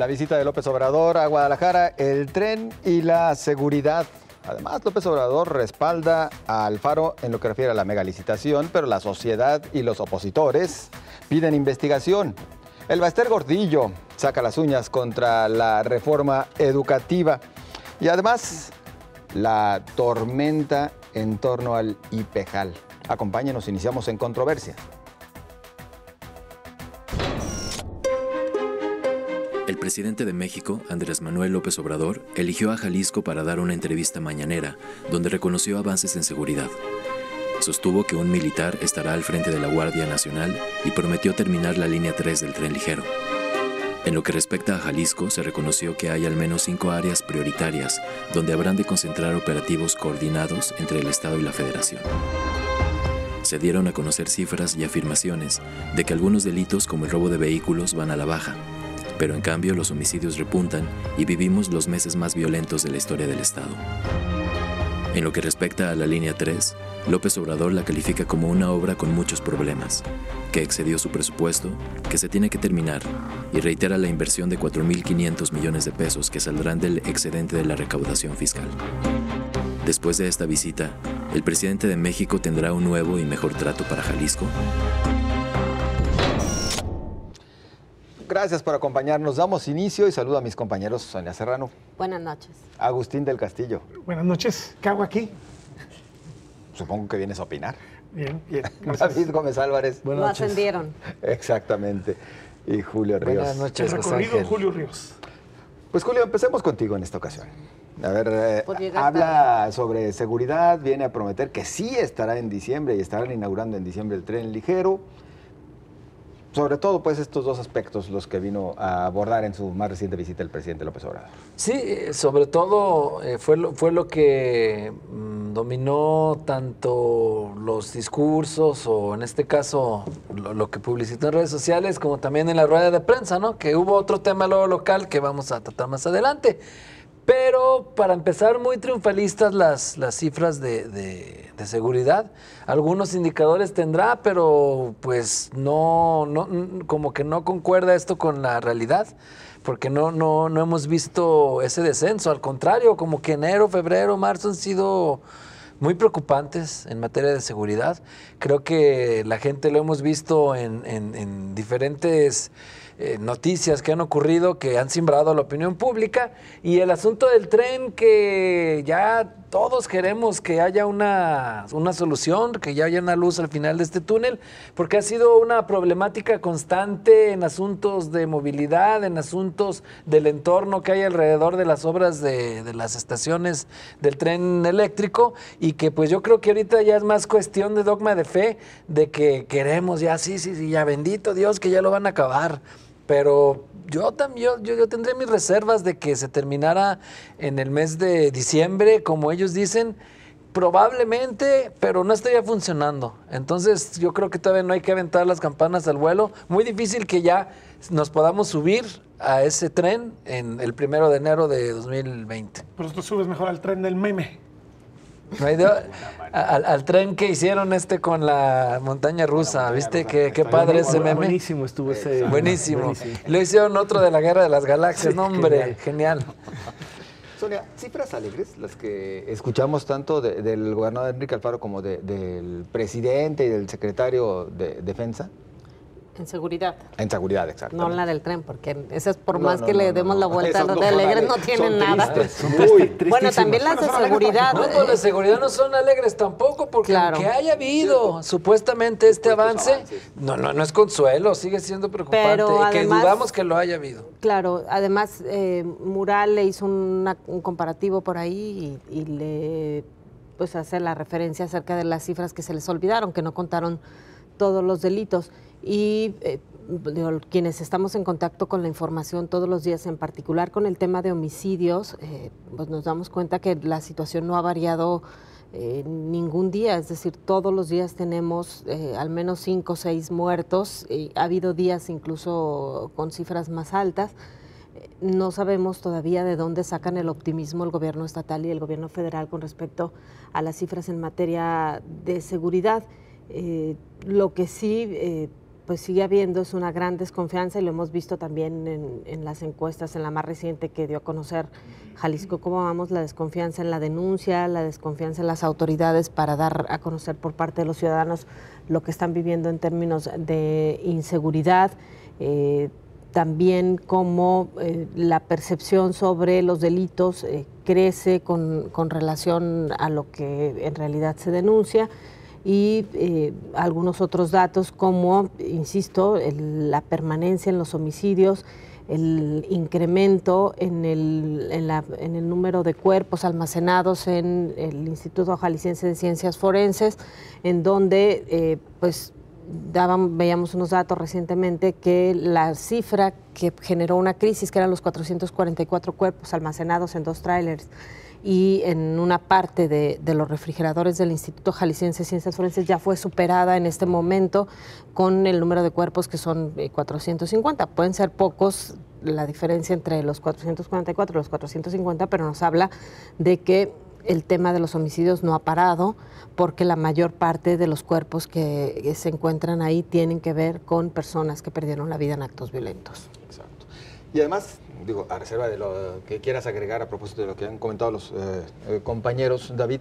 la visita de López Obrador a Guadalajara, el tren y la seguridad. Además, López Obrador respalda a Alfaro en lo que refiere a la megalicitación, pero la sociedad y los opositores piden investigación. El Baester Gordillo saca las uñas contra la reforma educativa. Y además, la tormenta en torno al IPEJAL. Acompáñenos, iniciamos en controversia. El presidente de México, Andrés Manuel López Obrador, eligió a Jalisco para dar una entrevista mañanera, donde reconoció avances en seguridad. Sostuvo que un militar estará al frente de la Guardia Nacional y prometió terminar la línea 3 del tren ligero. En lo que respecta a Jalisco, se reconoció que hay al menos 5 áreas prioritarias donde habrán de concentrar operativos coordinados entre el Estado y la Federación. Se dieron a conocer cifras y afirmaciones de que algunos delitos como el robo de vehículos van a la baja, pero en cambio los homicidios repuntan y vivimos los meses más violentos de la historia del Estado. En lo que respecta a la línea 3, López Obrador la califica como una obra con muchos problemas, que excedió su presupuesto, que se tiene que terminar, y reitera la inversión de 4.500 millones de pesos que saldrán del excedente de la recaudación fiscal. Después de esta visita, ¿el presidente de México tendrá un nuevo y mejor trato para Jalisco? Gracias por acompañarnos. Damos inicio y saludo a mis compañeros Sonia Serrano. Buenas noches. Agustín del Castillo. Buenas noches. ¿Qué hago aquí? Supongo que vienes a opinar. Bien, bien. David Gómez Álvarez. Lo ascendieron. Exactamente. Y Julio Ríos. Buenas noches, El recorrido Julio Ríos. Pues Julio, empecemos contigo en esta ocasión. A ver, Pues habla sobre seguridad, viene a prometer que sí estará en diciembre y estarán inaugurando en diciembre el tren ligero. Sobre todo, pues, estos dos aspectos los que vino a abordar en su más reciente visita el presidente López Obrador. Sí, sobre todo fue lo que dominó tanto los discursos o en este caso lo que publicitó en redes sociales como también en la rueda de prensa, ¿no? Que hubo otro tema luego local que vamos a tratar más adelante. Pero para empezar, muy triunfalistas las cifras de seguridad. Algunos indicadores tendrá, pero pues no, como que no concuerda esto con la realidad, porque no hemos visto ese descenso. Al contrario, como que enero, febrero, marzo han sido muy preocupantes en materia de seguridad. Creo que la gente lo hemos visto en diferentes noticias que han ocurrido, que han simbrado la opinión pública, y el asunto del tren, que ya todos queremos que haya una solución, que ya haya una luz al final de este túnel, porque ha sido una problemática constante en asuntos de movilidad, en asuntos del entorno que hay alrededor de las obras de las estaciones del tren eléctrico, y que pues yo creo que ahorita ya es más cuestión de dogma de fe, de que queremos ya, sí, ya bendito Dios que ya lo van a acabar. Pero yo tendré mis reservas de que se terminara en el mes de diciembre, como ellos dicen, probablemente, pero no estaría funcionando. Entonces yo creo que todavía no hay que aventar las campanas al vuelo. Muy difícil que ya nos podamos subir a ese tren en el 1 de enero de 2020. Pero tú subes mejor al tren del meme. No hay al tren que hicieron con la montaña rusa, ¿viste? Qué padre ese meme. Buenísimo estuvo ese. Buenísimo. Lo hicieron otro de la Guerra de las Galaxias, Sí, no, hombre, genial. Sonia, cifras alegres, las que escuchamos tanto del gobernador Enrique Alfaro como del presidente y del secretario de Defensa. En seguridad. En seguridad, exacto. No la del tren, porque esa es por más que le demos la vuelta, Esos los de alegres no tienen nada. Bueno, también las de seguridad. No, pues las de seguridad no son alegres tampoco, porque Claro. aunque haya habido supuestamente este avance, no es consuelo, sigue siendo preocupante. Pero y que además, dudamos que lo haya habido. Claro, además Mural le hizo un comparativo por ahí y le pues hace la referencia acerca de las cifras que se les olvidaron, que no contaron todos los delitos. Y quienes estamos en contacto con la información todos los días, en particular con el tema de homicidios, pues nos damos cuenta que la situación no ha variado ningún día, es decir, todos los días tenemos al menos 5 o 6 muertos, ha habido días incluso con cifras más altas. No sabemos todavía de dónde sacan el optimismo el gobierno estatal y el gobierno federal con respecto a las cifras en materia de seguridad. Lo que sí pues sigue habiendo es una gran desconfianza y lo hemos visto también en las encuestas, en la más reciente que dio a conocer Jalisco Cómo Vamos, la desconfianza en la denuncia, la desconfianza en las autoridades para dar a conocer por parte de los ciudadanos lo que están viviendo en términos de inseguridad. También cómo la percepción sobre los delitos crece con relación a lo que en realidad se denuncia y algunos otros datos como, insisto, la permanencia en los homicidios, el incremento en el número de cuerpos almacenados en el Instituto Jalisciense de Ciencias Forenses, en donde pues veíamos unos datos recientemente que la cifra que generó una crisis, que eran los 444 cuerpos almacenados en 2 tráilers y en una parte de los refrigeradores del Instituto Jalisciense de Ciencias Forenses, ya fue superada en este momento con el número de cuerpos que son 450. Pueden ser pocos la diferencia entre los 444 y los 450, pero nos habla de que el tema de los homicidios no ha parado, porque la mayor parte de los cuerpos que se encuentran ahí tienen que ver con personas que perdieron la vida en actos violentos. Exacto. Y además, digo, a reserva de lo que quieras agregar a propósito de lo que han comentado los compañeros, David,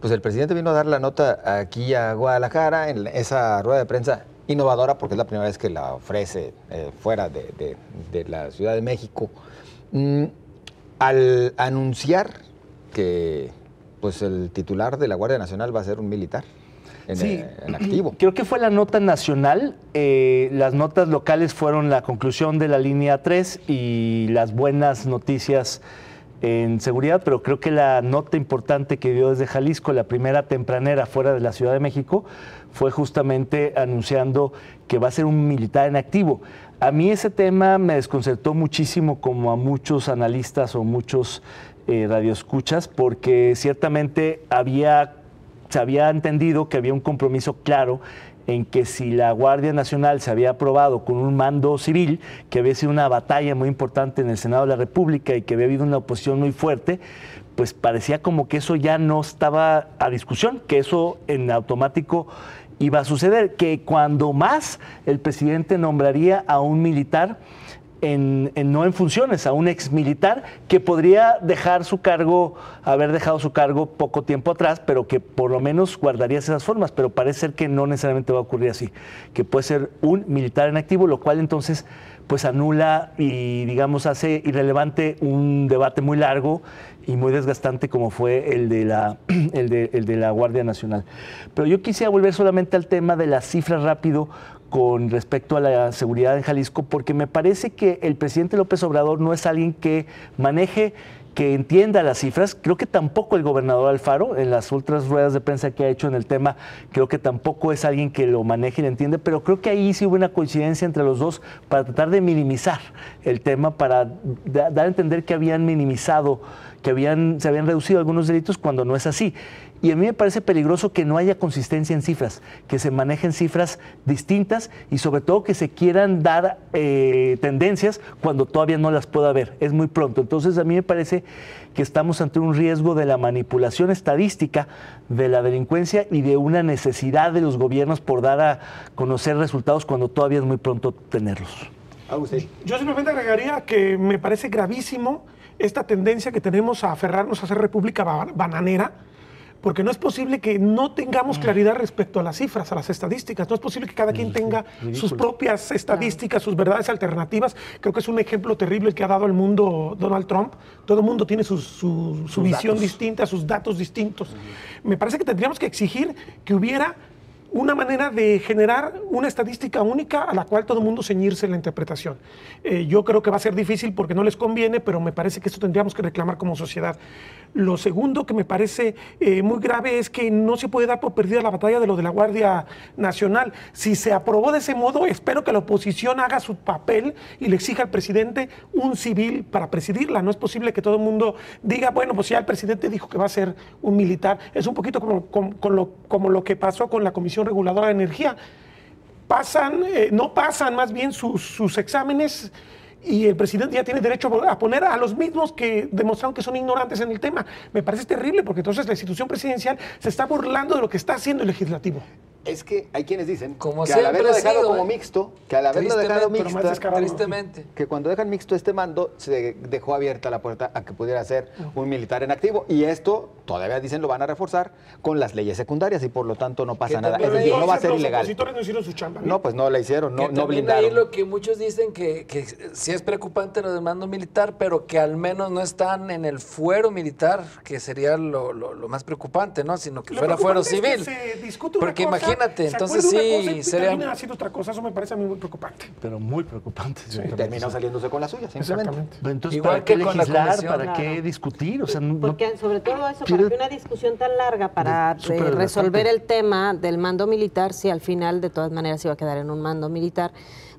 pues el presidente vino a dar la nota aquí a Guadalajara en esa rueda de prensa innovadora, porque es la primera vez que la ofrece fuera de la Ciudad de México, al anunciar que pues el titular de la Guardia Nacional va a ser un militar en activo. Creo que fue la nota nacional. Las notas locales fueron la conclusión de la línea 3 y las buenas noticias en seguridad, pero creo que la nota importante que dio desde Jalisco, la primera tempranera fuera de la Ciudad de México, fue justamente anunciando que va a ser un militar en activo. A mí ese tema me desconcertó muchísimo, como a muchos analistas o muchos radioescuchas, porque ciertamente se había entendido que había un compromiso claro en que si la Guardia Nacional se había aprobado con un mando civil, que había sido una batalla muy importante en el Senado de la República y que había habido una oposición muy fuerte, pues parecía como que eso ya no estaba a discusión, que eso en automático iba a suceder, que cuando más el presidente nombraría a un militar no en funciones, a un exmilitar que podría haber dejado su cargo poco tiempo atrás, pero que por lo menos guardaría esas formas, pero parece ser que no necesariamente va a ocurrir así, que puede ser un militar en activo, lo cual entonces pues anula y digamos hace irrelevante un debate muy largo y muy desgastante como fue el de la Guardia Nacional. Pero yo quisiera volver solamente al tema de las cifras rápido con respecto a la seguridad en Jalisco, porque me parece que el presidente López Obrador no es alguien que maneje, que entienda las cifras. Creo que tampoco el gobernador Alfaro, en las otras ruedas de prensa que ha hecho en el tema, creo que tampoco es alguien que lo maneje y lo entiende, pero creo que ahí sí hubo una coincidencia entre los dos para tratar de minimizar el tema, para dar a entender que habían minimizado, que se habían reducido algunos delitos cuando no es así. Y a mí me parece peligroso que no haya consistencia en cifras, que se manejen cifras distintas y sobre todo que se quieran dar tendencias cuando todavía no las pueda haber. Es muy pronto. Entonces a mí me parece que estamos ante un riesgo de la manipulación estadística de la delincuencia y de una necesidad de los gobiernos por dar a conocer resultados cuando todavía es muy pronto tenerlos. Agustín. Yo simplemente agregaría que me parece gravísimo esta tendencia que tenemos a aferrarnos a ser república bananera, porque no es posible que no tengamos claridad respecto a las cifras, a las estadísticas. No es posible que cada quien tenga sus propias estadísticas, sus verdades alternativas. Creo que es un ejemplo terrible el que ha dado al mundo Donald Trump. Todo el mundo tiene su visión distinta, sus datos distintos. Me parece que tendríamos que exigir que hubiera una manera de generar una estadística única a la cual todo el mundo ceñirse en la interpretación. Yo creo que va a ser difícil porque no les conviene, pero me parece que esto tendríamos que reclamar como sociedad. Lo segundo que me parece muy grave es que no se puede dar por perdida la batalla de lo de la Guardia Nacional. Si se aprobó de ese modo, espero que la oposición haga su papel y le exija al presidente un civil para presidirla. No es posible que todo el mundo diga, bueno, pues ya el presidente dijo que va a ser un militar. Es un poquito como lo que pasó con la Comisión Reguladora de Energía. No pasan más bien sus exámenes y el presidente ya tiene derecho a poner a los mismos que demostraron que son ignorantes en el tema. Me parece terrible porque entonces la institución presidencial se está burlando de lo que está haciendo el legislativo. Es que hay quienes dicen Como que al haberlo siempre ha dejado sido, como mixto, que al haberlo dejado Tristemente, pero más mixto, descarado. Tristemente. que cuando dejan mixto este mando, se dejó abierta la puerta a que pudiera ser un militar en activo. Y esto, todavía dicen, lo van a reforzar con las leyes secundarias y por lo tanto no pasa Que nada. Es también decir, ahí no va a ser los ilegal. opositores no hicieron su chamba. No, pues no la hicieron, Que no también blindaron. ahí lo que muchos dicen que sí es preocupante lo del mando militar, pero que al menos no están en el fuero militar, que sería lo más preocupante, ¿no? Sino que Lo fuera fuero preocupante es civil. que se discute una Porque cosa, imagínate, se entonces acuerda una cosa sí y sería... termina haciendo otra cosa. Eso me parece a mí muy preocupante. Pero muy preocupante. Y terminó saliéndose con la suya, simplemente. Exactamente. Pero entonces, Igual ¿para qué que con la legislar? comisión. ¿Para qué Claro. discutir? O sea, no, Porque sobre todo eso, pierde- para que una discusión tan larga para Súper resolver desgastante. el tema del mando militar, si al final de todas maneras iba a quedar en un mando militar,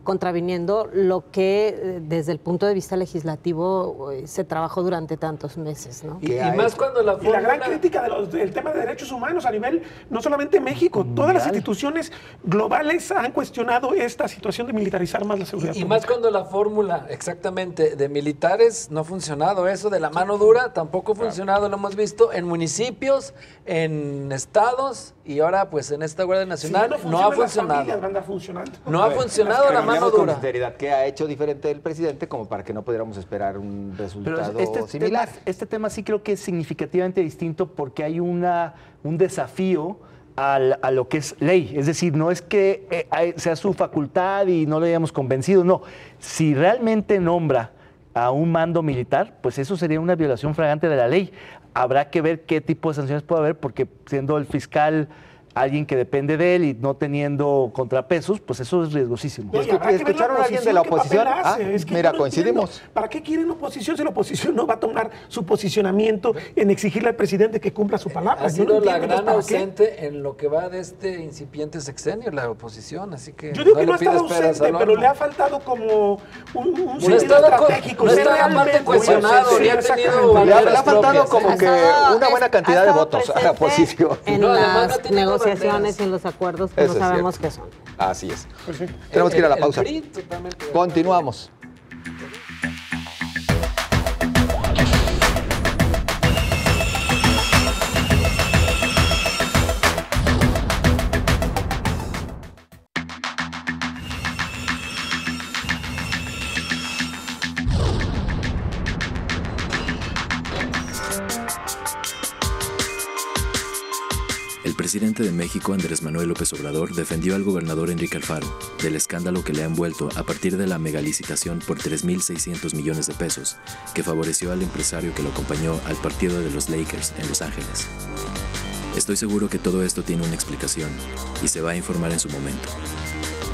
contraviniendo lo que desde el punto de vista legislativo se trabajó durante tantos meses, ¿no? Y más cuando la Y la gran fórmula... crítica del tema de derechos humanos a nivel, no solamente México, todas las instituciones globales han cuestionado esta situación de militarizar más la seguridad Y pública. más cuando la fórmula, exactamente, de militares no ha funcionado. Eso de la mano dura tampoco ha funcionado, lo hemos visto en municipios, en estados y ahora pues en esta Guardia Nacional no ha funcionan las funcionado. familias, van a andar funcionando. No ha funcionado la mano Hablemos con dura. sinceridad, ¿qué ha hecho diferente el presidente como para que no pudiéramos esperar un Pero resultado similar? este tema sí creo que es significativamente distinto porque hay un desafío a lo que es ley. Es decir, no es que sea su facultad y no lo hayamos convencido, no. Si realmente nombra a un mando militar, pues eso sería una violación flagrante de la ley. Habrá que ver qué tipo de sanciones puede haber, porque siendo el fiscal alguien que depende de él y no teniendo contrapesos, pues eso es riesgosísimo. No, y habrá que ver la ¿Escucharon a alguien de la qué papel oposición? hace. Es que Mira, yo no coincidimos. entiendo. ¿Para qué quieren oposición si la oposición no va a tomar su posicionamiento en exigirle al presidente que cumpla su palabra? Ha Yo no sido la entiendo, gran ¿para qué? ausente en lo que va de este incipiente sexenio, la oposición, así que Yo digo que no le ha estado pides peras ausente, al pero horno. le ha faltado como un No ha sentido estado estratégico. no ser está aparte realmente cuestionado, presente. ni ha Sí, tenido exactamente. Le ha banderas faltado propias. como Ha que estado- una buena ha cantidad de estado votos a la presente oposición. En No, además no ha las tenido negociaciones banderas. y en los acuerdos que Eso no es sabemos cierto. qué son. Así es. Pues sí. Tenemos que ir a la El pausa. PRI, totalmente de acuerdo. Continuamos. El presidente de México, Andrés Manuel López Obrador, defendió al gobernador Enrique Alfaro del escándalo que le ha envuelto a partir de la megalicitación por 3.600 millones de pesos que favoreció al empresario que lo acompañó al partido de los Lakers en Los Ángeles. Estoy seguro que todo esto tiene una explicación y se va a informar en su momento.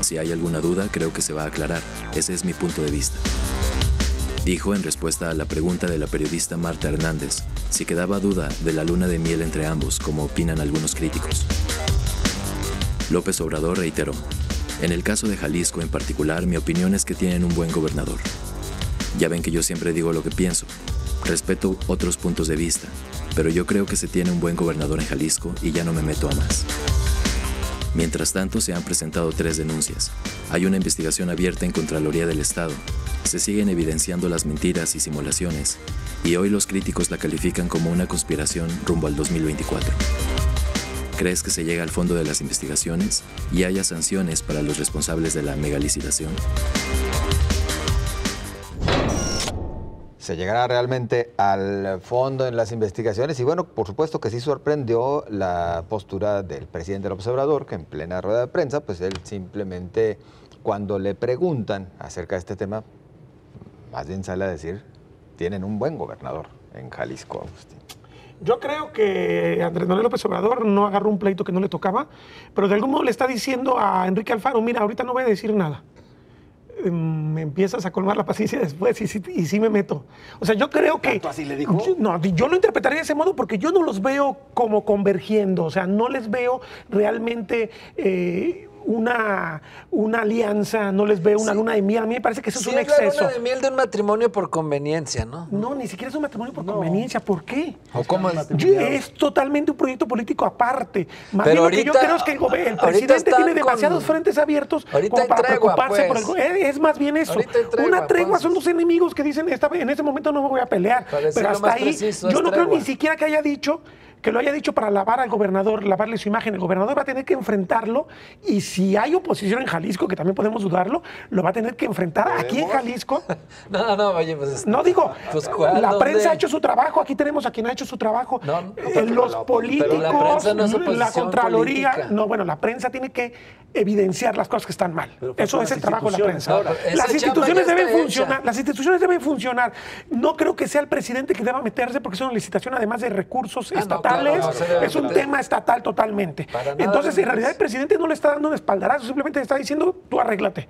Si hay alguna duda, creo que se va a aclarar. Ese es mi punto de vista. Dijo en respuesta a la pregunta de la periodista Marta Hernández si quedaba duda de la luna de miel entre ambos, como opinan algunos críticos. López Obrador reiteró: en el caso de Jalisco en particular, mi opinión es que tienen un buen gobernador. Ya ven que yo siempre digo lo que pienso. Respeto otros puntos de vista, pero yo creo que se tiene un buen gobernador en Jalisco y ya no me meto a más. Mientras tanto, se han presentado 3 denuncias. Hay una investigación abierta en Contraloría del Estado. Se siguen evidenciando las mentiras y simulaciones, y hoy los críticos la califican como una conspiración rumbo al 2024. ¿Crees que se llega al fondo de las investigaciones y haya sanciones para los responsables de la megalicitación? Se llegará realmente al fondo en las investigaciones y bueno, por supuesto que sí sorprendió la postura del presidente López Obrador, que en plena rueda de prensa, pues él simplemente cuando le preguntan acerca de este tema, más bien sale a decir, tienen un buen gobernador en Jalisco, Agustín. Yo creo que Andrés Manuel López Obrador no agarró un pleito que no le tocaba, pero de algún modo le está diciendo a Enrique Alfaro, mira, ahorita no voy a decir nada. Me empiezas a colmar la paciencia después y sí me meto. O sea, yo creo que... ¿Tanto así le dijo? Yo lo interpretaría de ese modo porque yo no los veo como convergiendo. O sea, no les veo realmente una alianza, no les veo una luna de miel. A mí me parece que eso Sí, es un es la exceso. luna de miel de un matrimonio por conveniencia, ¿no? No, ni siquiera es un matrimonio por conveniencia. ¿Por qué? ¿O cómo es? Es totalmente un proyecto político aparte. Más Pero bien lo que yo ahorita- creo es que el ahorita presidente están tiene demasiados con- frentes abiertos ahorita como en para tregua, preocuparse pues. por el... Es más bien eso. Ahorita en tregua, Una tregua son pues. dos enemigos que dicen, en este momento no me voy a pelear. Para decirlo Pero hasta más ahí, preciso, yo es no creo tregua. ni siquiera que haya dicho que lo haya dicho para lavar al gobernador, lavarle su imagen. El gobernador va a tener que enfrentarlo y si hay oposición en Jalisco, que también podemos dudarlo, lo va a tener que enfrentar aquí en Jalisco. No, oye, pues... No digo, pues, ¿cuál? la ¿Dónde? prensa ha hecho su trabajo, aquí tenemos a quien ha hecho su trabajo. Los políticos, pero la prensa no es oposición la Contraloría, política. no, bueno, la prensa tiene que evidenciar las cosas que están mal. Eso es el trabajo de la prensa. Ahora, Las esa instituciones chamba ya deben está funcionar, hecha. las instituciones deben funcionar. No creo que sea el presidente que deba meterse porque es una licitación además de recursos claro, estatales, no se debe es un meter. tema estatal totalmente. Para nada Entonces, de en realidad el presidente no le está dando un espaldarazo, simplemente le está diciendo, tú arréglate.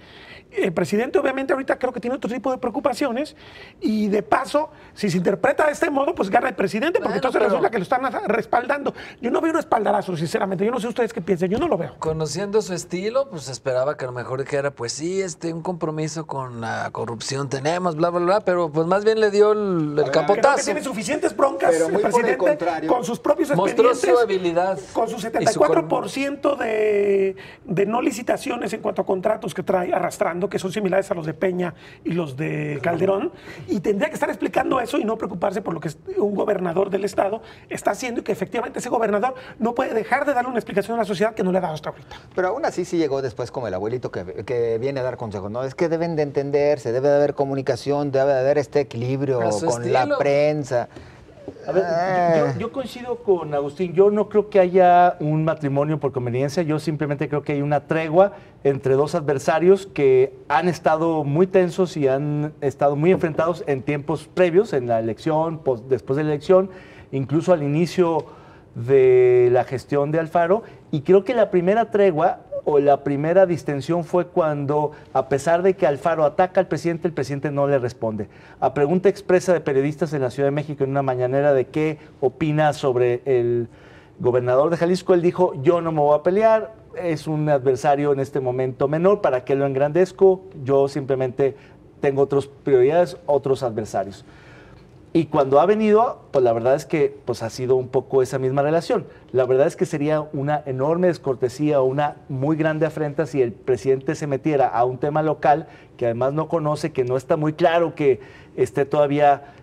El presidente obviamente ahorita creo que tiene otro tipo de preocupaciones y de paso, si se interpreta de este modo, pues gana el presidente, porque Bueno, entonces pero- resulta que lo están respaldando. Yo no veo un espaldarazo, sinceramente. Yo no sé ustedes qué piensan, yo no lo veo. Conociendo su estilo, pues esperaba que a lo mejor dijera, pues sí, un compromiso con la corrupción tenemos, bla, bla, bla, pero pues más bien le dio el Creo que capotazo. tiene suficientes broncas Pero el muy por el presidente contrario. con sus propios Mostró expedientes, su habilidad con su y su 74% de no licitaciones en cuanto a contratos que trae arrastrando, que son similares a los de Peña y los de Calderón, y tendría que estar explicando eso y no preocuparse por lo que un gobernador del estado está haciendo y que efectivamente ese gobernador no puede dejar de darle una explicación a la sociedad que no le ha dado hasta ahorita. Pero aún así sí llegó después como el abuelito que viene a dar consejos. No, es que deben de entenderse, debe de haber comunicación, debe de haber este equilibrio A su con estilo. la prensa. A ver, yo coincido con Agustín. Yo no creo que haya un matrimonio por conveniencia. Yo simplemente creo que hay una tregua entre dos adversarios que han estado muy tensos y han estado muy enfrentados en tiempos previos, en la elección, después de la elección, incluso al inicio de la gestión de Alfaro. Y creo que la primera tregua o la primera distensión fue cuando, a pesar de que Alfaro ataca al presidente, el presidente no le responde. A pregunta expresa de periodistas en la Ciudad de México en una mañanera de qué opina sobre el gobernador de Jalisco, él dijo, yo no me voy a pelear, es un adversario en este momento menor, ¿para qué lo engrandezco? Yo simplemente tengo otras prioridades, otros adversarios. Y cuando ha venido, pues la verdad es que pues ha sido un poco esa misma relación. La verdad es que sería una enorme descortesía o una muy grande afrenta si el presidente se metiera a un tema local que además no conoce, que no está muy claro que esté todavía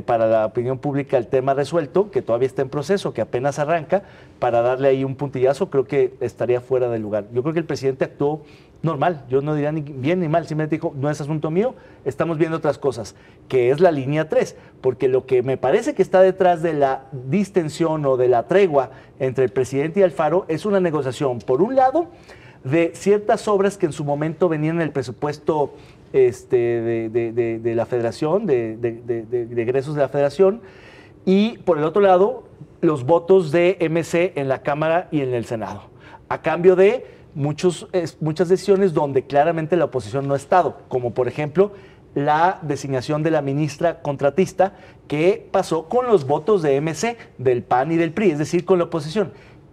para la opinión pública el tema resuelto, que todavía está en proceso, que apenas arranca, para darle ahí un puntillazo, creo que estaría fuera del lugar. Yo creo que el presidente actuó normal, yo no diría ni bien ni mal, simplemente dijo, no es asunto mío, estamos viendo otras cosas, que es la línea 3, porque lo que me parece que está detrás de la distensión o de la tregua entre el presidente y Alfaro es una negociación, por un lado, de ciertas obras que en su momento venían en el presupuesto de la federación, de egresos de la federación, y por el otro lado, los votos de MC en la Cámara y en el Senado, a cambio de muchas decisiones donde claramente la oposición no ha estado, como por ejemplo la designación de la ministra contratista que pasó con los votos de MC, del PAN y del PRI, es decir, con la oposición.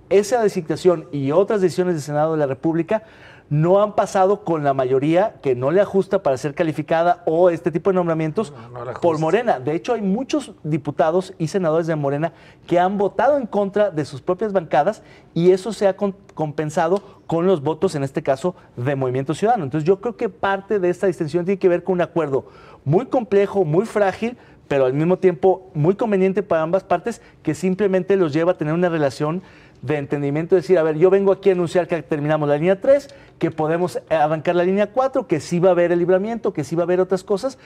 Esa designación y otras decisiones del Senado de la República no han pasado con la mayoría que no le ajusta para ser calificada o este tipo de nombramientos por Morena. De hecho, hay muchos diputados y senadores de Morena que han votado en contra de sus propias bancadas y eso se ha compensado con los votos, en este caso, de Movimiento Ciudadano. Entonces, yo creo que parte de esta distensión tiene que ver con un acuerdo muy complejo, muy frágil, pero al mismo tiempo muy conveniente para ambas partes, que simplemente los lleva a tener una relación de entendimiento, decir, a ver, yo vengo aquí a anunciar que terminamos la línea 3, que podemos arrancar la línea 4, que sí va a haber el libramiento, que sí va a haber otras cosas.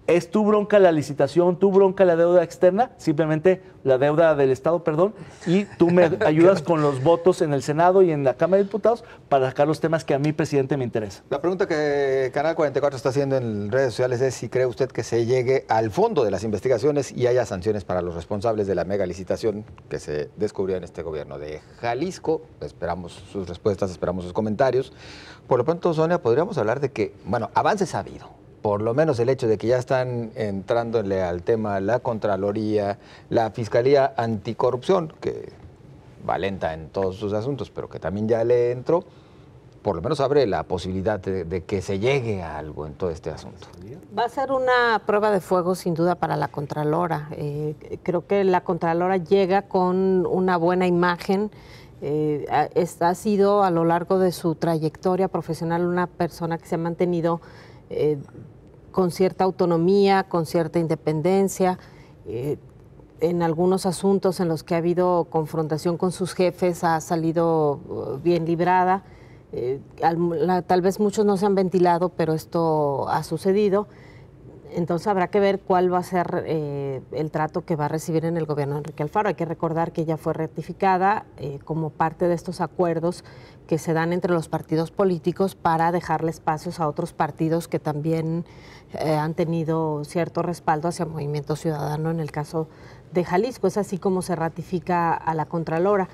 Es tu bronca la licitación, tu bronca la deuda externa, simplemente la deuda del Estado, perdón, y tú me ayudas con los votos en el Senado y en la Cámara de Diputados para sacar los temas que a mí, presidente, me interesa. La pregunta que Canal 44 está haciendo en redes sociales es si cree usted que se llegue al fondo de las investigaciones y haya sanciones para los responsables de la mega licitación que se descubrió en este gobierno de Jalisco. Esperamos sus respuestas, esperamos sus comentarios. Por lo pronto, Sonia, podríamos hablar de que, bueno, avances ha habido. Por lo menos el hecho de que ya están entrándole al tema la Contraloría, la Fiscalía Anticorrupción, que va lenta en todos sus asuntos, pero que también ya le entró, por lo menos abre la posibilidad de que se llegue a algo en todo este asunto. Va a ser una prueba de fuego sin duda para la Contralora. Creo que la Contralora llega con una buena imagen. Ha sido a lo largo de su trayectoria profesional una persona que se ha mantenido con cierta autonomía, con cierta independencia. en algunos asuntos en los que ha habido confrontación con sus jefes ha salido bien librada. Tal vez muchos no se han ventilado, pero esto ha sucedido. Entonces habrá que ver cuál va a ser el trato que va a recibir en el gobierno de Enrique Alfaro. Hay que recordar que ella fue ratificada como parte de estos acuerdos que se dan entre los partidos políticos para dejarle espacios a otros partidos que también han tenido cierto respaldo hacia Movimiento Ciudadano en el caso de Jalisco. Es así como se ratifica a la Contralora.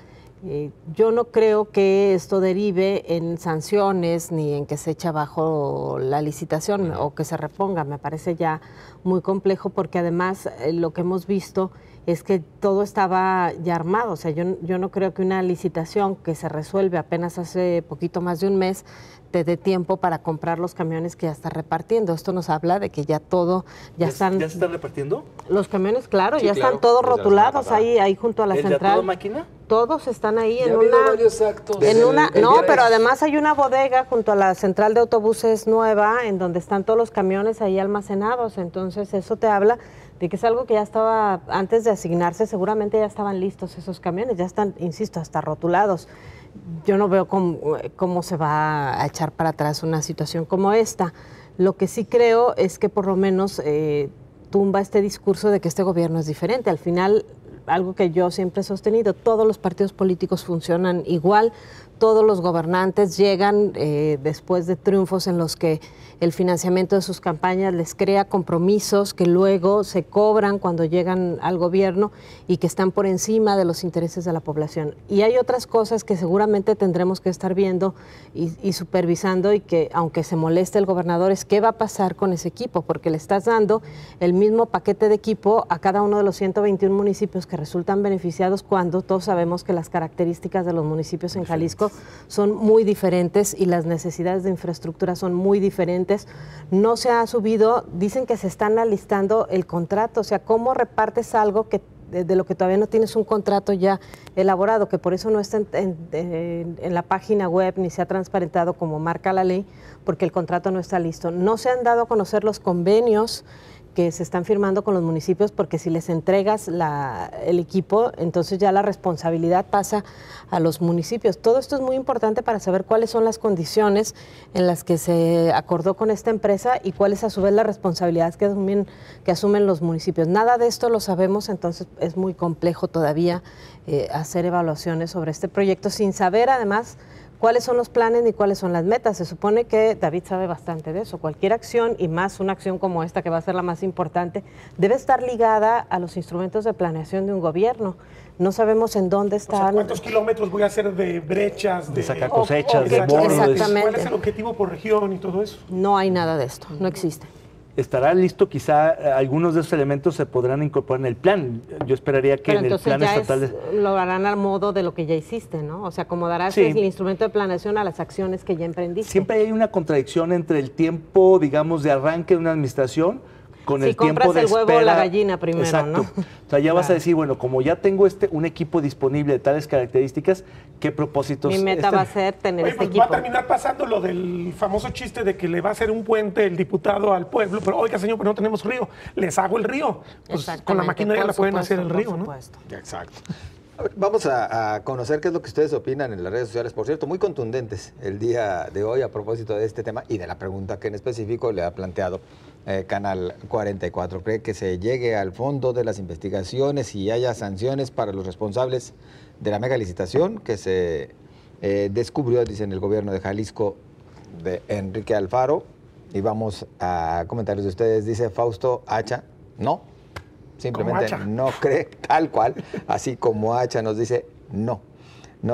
Yo no creo que esto derive en sanciones ni en que se eche abajo la licitación o que se reponga. Me parece ya muy complejo porque además lo que hemos visto es que todo estaba ya armado. O sea, yo no creo que una licitación que se resuelve apenas hace poquito más de un mes te dé tiempo para comprar los camiones que ya está repartiendo. Esto nos habla de que ya todo, ¿Ya se están repartiendo? Los camiones, claro, sí, ya claro, están todos rotulados ahí junto a la central. ¿De toda máquina? Todos están ahí en una... varios actos. Pero además hay una bodega junto a la central de autobuses nueva en donde están todos los camiones ahí almacenados. Entonces eso te habla de que es algo que ya estaba, antes de asignarse, seguramente ya estaban listos esos camiones, ya están, insisto, hasta rotulados. Yo no veo cómo se va a echar para atrás una situación como esta. Lo que sí creo es que por lo menos tumba este discurso de que este gobierno es diferente. Al final, algo que yo siempre he sostenido, todos los partidos políticos funcionan igual, todos los gobernantes llegan después de triunfos en los que el financiamiento de sus campañas les crea compromisos que luego se cobran cuando llegan al gobierno y que están por encima de los intereses de la población. Y hay otras cosas que seguramente tendremos que estar viendo y supervisando y que, aunque se moleste el gobernador, es qué va a pasar con ese equipo, porque le estás dando el mismo paquete de equipo a cada uno de los 121 municipios que resultan beneficiados cuando todos sabemos que las características de los municipios en Jalisco son muy diferentes y las necesidades de infraestructura son muy diferentes. No se ha subido, dicen que se están alistando el contrato, o sea, ¿cómo repartes algo que de lo que todavía no tienes un contrato ya elaborado, que por eso no está en la página web ni se ha transparentado como marca la ley, porque el contrato no está listo? No se han dado a conocer los convenios que se están firmando con los municipios, porque si les entregas el equipo, entonces ya la responsabilidad pasa a los municipios. Todo esto es muy importante para saber cuáles son las condiciones en las que se acordó con esta empresa y cuál es a su vez la responsabilidad que asumen los municipios. Nada de esto lo sabemos, entonces es muy complejo todavía hacer evaluaciones sobre este proyecto sin saber además cuáles son los planes ni cuáles son las metas. Se supone que David sabe bastante de eso. Cualquier acción, y más una acción como esta, que va a ser la más importante, debe estar ligada a los instrumentos de planeación de un gobierno. No sabemos en dónde están. O sea, ¿cuántos kilómetros voy a hacer de brechas? De sacar cosechas, de bordos. Exactamente. ¿Cuál es el objetivo por región y todo eso? No hay nada de esto, no existe. Estará listo, quizá algunos de esos elementos se podrán incorporar en el plan. Yo esperaría que en el plan estatal... lo harán al modo de lo que ya hiciste, ¿no? O sea, acomodarás el instrumento de planeación a las acciones que ya emprendiste. Siempre hay una contradicción entre el tiempo, digamos, de arranque de una administración con el tiempo de espera. Si compras el huevo o la gallina primero, exacto, ¿no? O sea, ya vas a decir, bueno, como ya tengo un equipo disponible de tales características, ¿qué propósitos? Mi meta va a ser tener este equipo. Va a terminar pasando lo del famoso chiste de que le va a hacer un puente el diputado al pueblo, pero oiga, señor, pero no tenemos río, les hago el río. Pues con la maquinaria la pueden hacer el río, ¿no? Exacto. Vamos a conocer qué es lo que ustedes opinan en las redes sociales, por cierto, muy contundentes el día de hoy a propósito de este tema y de la pregunta que en específico le ha planteado Canal 44. ¿Cree que se llegue al fondo de las investigaciones y haya sanciones para los responsables de la mega licitación que se descubrió, dicen, el gobierno de Jalisco de Enrique Alfaro? Y vamos a comentarios de ustedes. Dice Fausto Hacha, no. Simplemente no cree, tal cual, así como Hacha nos dice, no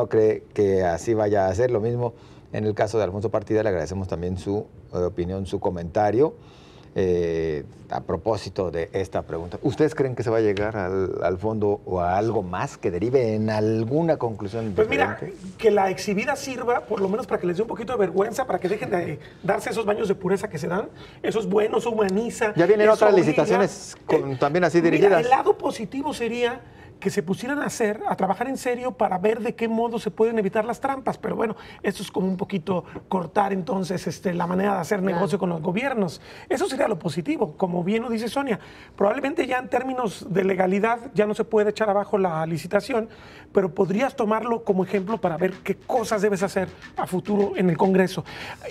cree que así vaya a ser. Lo mismo en el caso de Alfonso Partida, le agradecemos también su opinión, su comentario a propósito de esta pregunta. ¿Ustedes creen que se va a llegar al fondo o a algo más que derive en alguna conclusión diferente? Pues mira, que la exhibida sirva por lo menos para que les dé un poquito de vergüenza, para que dejen de darse esos baños de pureza que se dan. Eso es bueno, eso humaniza. Ya vienen otras licitaciones también así dirigidas. Mira, el lado positivo sería que se pusieran a trabajar en serio para ver de qué modo se pueden evitar las trampas. Pero bueno, esto es como un poquito cortar entonces la manera de hacer negocio con los gobiernos. Eso sería lo positivo. Como bien lo dice Sonia, probablemente ya en términos de legalidad ya no se puede echar abajo la licitación, pero podrías tomarlo como ejemplo para ver qué cosas debes hacer a futuro en el Congreso.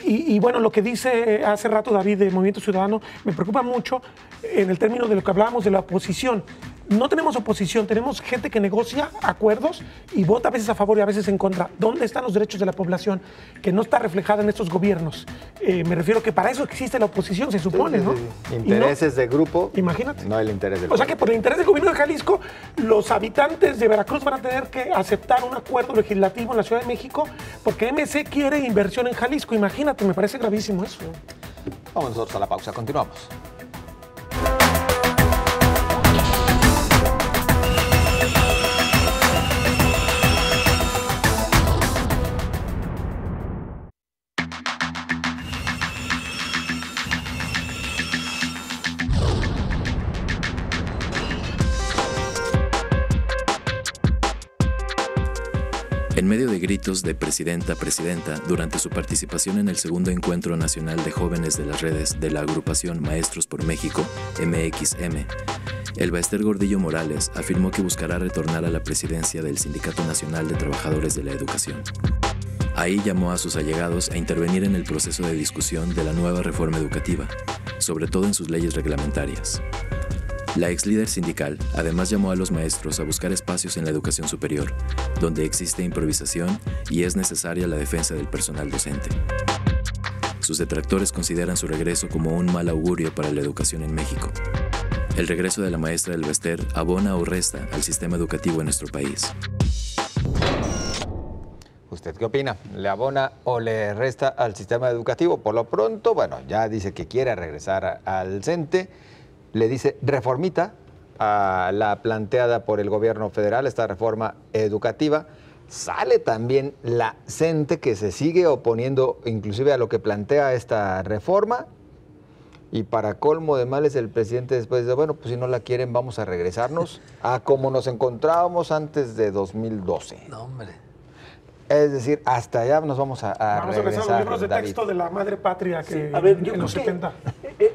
Y bueno, lo que dice hace rato David de Movimiento Ciudadano me preocupa mucho en el término de lo que hablábamos de la oposición. No tenemos oposición, tenemos gente que negocia acuerdos y vota a veces a favor y a veces en contra. ¿Dónde están los derechos de la población? Que no está reflejada en estos gobiernos. Me refiero que para eso existe la oposición, se supone, ¿no? Intereses de grupo. Imagínate. No el interés del O sea que por el interés del gobierno de Jalisco, los habitantes de Veracruz van a tener que aceptar un acuerdo legislativo en la Ciudad de México porque MC quiere inversión en Jalisco. Imagínate, me parece gravísimo eso. Vamos nosotros a la pausa, continuamos. En medio de gritos de presidenta, presidenta, durante su participación en el segundo Encuentro Nacional de Jóvenes de las Redes de la agrupación Maestros por México, MXM, Elba Ester Gordillo Morales afirmó que buscará retornar a la presidencia del Sindicato Nacional de Trabajadores de la Educación. Ahí llamó a sus allegados a intervenir en el proceso de discusión de la nueva reforma educativa, sobre todo en sus leyes reglamentarias. La ex líder sindical además llamó a los maestros a buscar espacios en la educación superior, donde existe improvisación y es necesaria la defensa del personal docente. Sus detractores consideran su regreso como un mal augurio para la educación en México. El regreso de la maestra Elba Ester abona o resta al sistema educativo en nuestro país. ¿Usted qué opina? ¿Le abona o le resta al sistema educativo? Por lo pronto, bueno, ya dice que quiere regresar al CENTE. Le dice reformita a la planteada por el gobierno federal, esta reforma educativa. Sale también la CENTE, que se sigue oponiendo inclusive a lo que plantea esta reforma. Y para colmo de males, el presidente después dice, bueno, pues si no la quieren, vamos a regresarnos a como nos encontrábamos antes de 2012. No, hombre. Es decir, hasta allá nos vamos a Vamos regresar, a regresar a los libros de David. texto de la madre patria que Sí, a ver, yo en creo los que 70.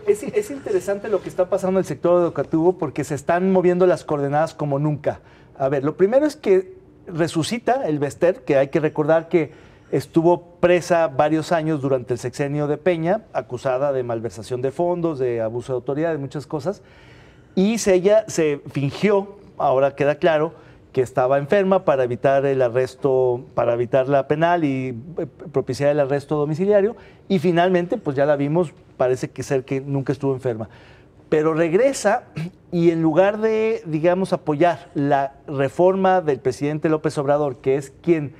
es interesante lo que está pasando en el sector educativo porque se están moviendo las coordenadas como nunca. A ver, lo primero es que resucita Elba Ester, que hay que recordar que estuvo presa varios años durante el sexenio de Peña, acusada de malversación de fondos, de abuso de autoridad, de muchas cosas, y ella se fingió, ahora queda claro, que estaba enferma para evitar el arresto, para evitar la penal y propiciar el arresto domiciliario, y finalmente, pues ya la vimos, parece que ser que nunca estuvo enferma. Pero regresa y en lugar de, digamos, apoyar la reforma del presidente López Obrador, que es quien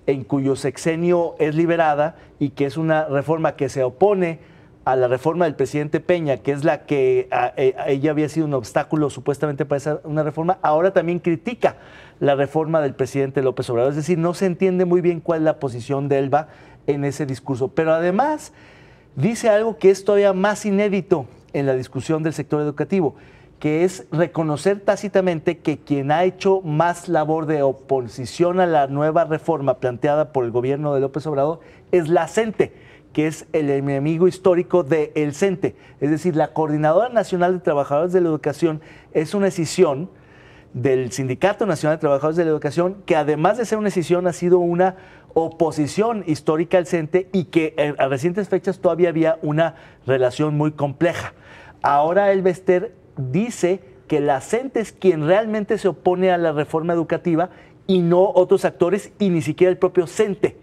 en cuyo sexenio es liberada y que es una reforma que se opone a la reforma del presidente Peña, que es la que a ella había sido un obstáculo supuestamente para esa una reforma, ahora también critica la reforma del presidente López Obrador. Es decir, no se entiende muy bien cuál es la posición de Elba en ese discurso. Pero además dice algo que es todavía más inédito en la discusión del sector educativo, que es reconocer tácitamente que quien ha hecho más labor de oposición a la nueva reforma planteada por el gobierno de López Obrador es la CENTE, que es el enemigo histórico del CENTE. Es decir, la Coordinadora Nacional de Trabajadores de la Educación es una escisión del Sindicato Nacional de Trabajadores de la Educación, que además de ser una escisión ha sido una oposición histórica al CENTE y que a recientes fechas todavía había una relación muy compleja. Ahora Elba Ester dice que la CENTE es quien realmente se opone a la reforma educativa y no otros actores y ni siquiera el propio CENTE.